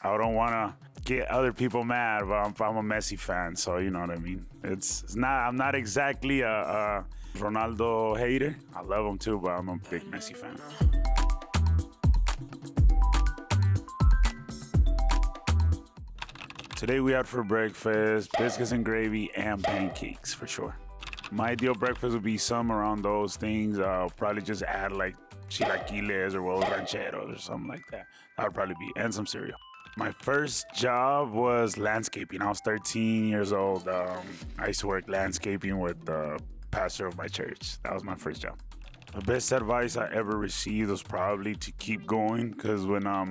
I don't want to get other people mad, but I'm a Messi fan, so you know what I mean. It's not. I'm not exactly a Ronaldo hater. I love him too, but I'm a big Messi fan. Today we had for breakfast biscuits and gravy and pancakes for sure. My ideal breakfast would be some around those things. I'll probably just add like chilaquiles or huevos rancheros or something like that. That would probably be, and some cereal. My first job was landscaping. I was 13 years old. I used to work landscaping with the pastor of my church. That was my first job. The best advice I ever received was probably to keep going, because when I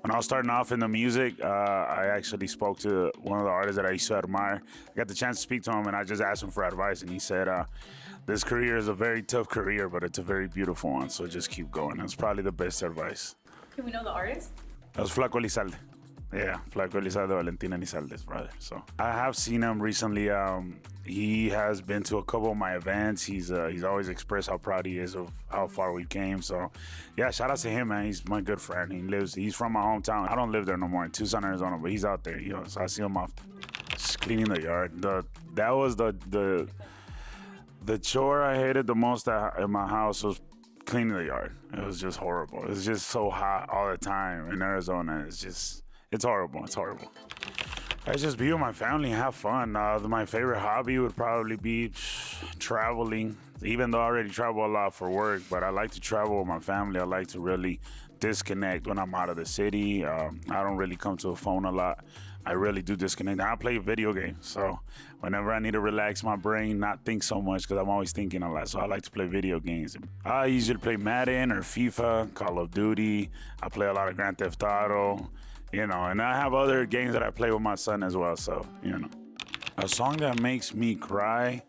was starting off in the music, I actually spoke to one of the artists that I used to admire. I got the chance to speak to him, and I just asked him for advice, and he said, "This career is a very tough career, but it's a very beautiful one, so just keep going." That's probably the best advice. Can we know the artist? That was Flaco Elizalde. Yeah, Flaco Elizalde, Valentina Elizalde's brother. So I have seen him recently. He has been to a couple of my events. He's always expressed how proud he is of how far we came. So yeah, shout out to him, man. He's my good friend. He's from my hometown. I don't live there no more in Tucson, Arizona, but he's out there. You know, so I see him off just cleaning the yard. That was the chore I hated the most in my house was cleaning the yard. It was just horrible. It was just so hot all the time in Arizona. It's horrible. It's horrible. I just be with my family and have fun. My favorite hobby would probably be traveling, even though I already travel a lot for work, but I like to travel with my family. I like to really disconnect when I'm out of the city. I don't really come to a phone a lot. I really do disconnect. I play video games, so whenever I need to relax my brain, not think so much, because I'm always thinking a lot, so I like to play video games. I usually play Madden or FIFA, Call of Duty. I play a lot of Grand Theft Auto. You know, and I have other games that I play with my son as well, so, you know. A song that makes me cry,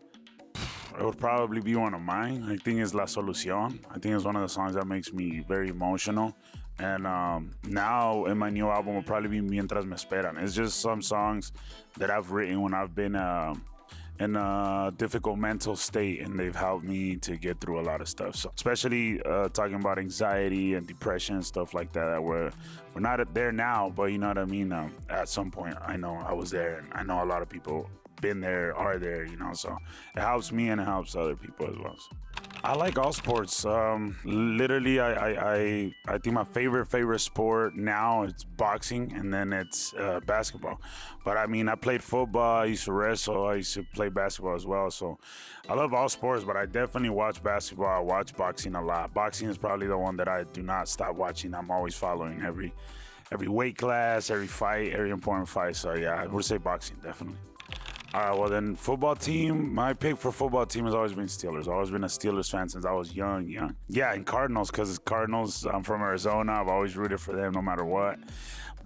it would probably be one of mine. I think it's La Solución. I think it's one of the songs that makes me very emotional. And now in my new album will probably be Mientras Me Esperan. It's just some songs that I've written when I've been in a difficult mental state, and they've helped me to get through a lot of stuff. So especially talking about anxiety and depression, stuff like that. We're not there now, but you know what I mean? At some point, I know I was there, and I know a lot of people been there, are there, you know, so it helps me and it helps other people as well. So I like all sports. Literally, I think my favorite sport now is boxing, and then it's basketball. But I mean, I played football, I used to wrestle, I used to play basketball as well. So I love all sports, but I definitely watch basketball. I watch boxing a lot. Boxing is probably the one that I do not stop watching. I'm always following every weight class, every fight, every important fight. So yeah, I would say boxing, definitely. All right, well then, football team. My pick for football team has always been Steelers. I've always been a Steelers fan since I was young. Yeah, and Cardinals, because Cardinals, I'm from Arizona. I've always rooted for them no matter what.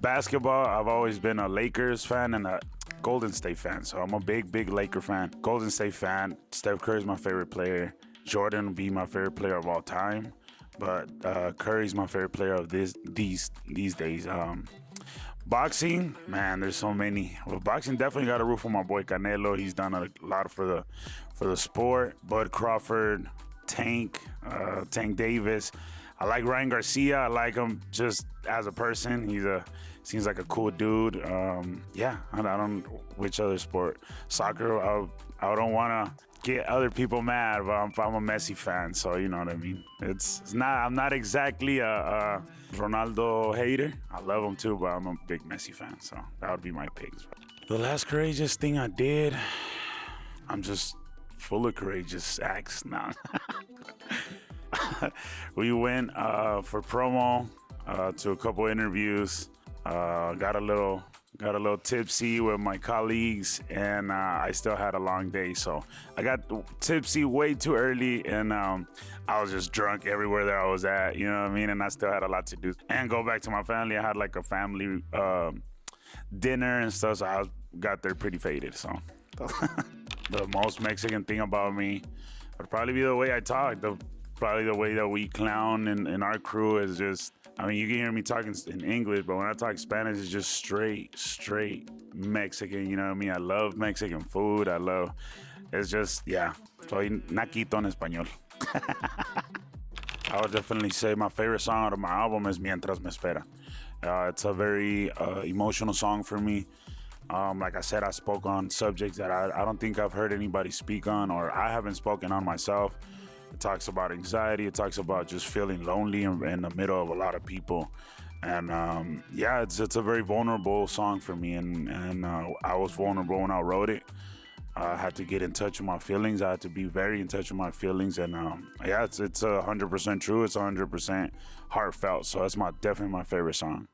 Basketball, I've always been a Lakers fan and a Golden State fan. So I'm a big Laker fan. Golden State fan. Steph Curry is my favorite player. Jordan will be my favorite player of all time. But Curry's my favorite player of these days. Boxing, man, there's so many. Well, boxing definitely got a root for my boy Canelo. He's done a lot for the sport. Bud Crawford, Tank Davis. I like Ryan Garcia. I like him just as a person. Seems like a cool dude. Yeah, I don't which other sport. Soccer. I don't want to get other people mad, but I'm a Messi fan, so you know what I mean. It's not. I'm not exactly a Ronaldo hater. I love him too, but I'm a big Messi fan, so that would be my picks. The last courageous thing I did, I'm just full of courageous acts now. We went for promo to a couple interviews. Got a little tipsy with my colleagues, and I still had a long day. So I got tipsy way too early, and I was just drunk everywhere that I was at, you know what I mean? And I still had a lot to do. And go back to my family. I had like a family dinner and stuff, so I got there pretty faded. So the most Mexican thing about me would probably be the way I talk. Probably the way that we clown in our crew is just, I mean, you can hear me talking in English, but when I talk Spanish, it's just straight Mexican, you know what I mean? I love Mexican food. It's just, yeah, soy naquito en español. I would definitely say my favorite song out of my album is Mientras Me Espera. It's a very emotional song for me. Like I said, I spoke on subjects that I don't think I've heard anybody speak on, or I haven't spoken on myself. It talks about anxiety. It talks about just feeling lonely in the middle of a lot of people. And yeah, it's a very vulnerable song for me, and I was vulnerable when I wrote it. I had to get in touch with my feelings. I had to be very in touch with my feelings, and yeah, it's 100% true. It's 100% heartfelt. So that's definitely my favorite song.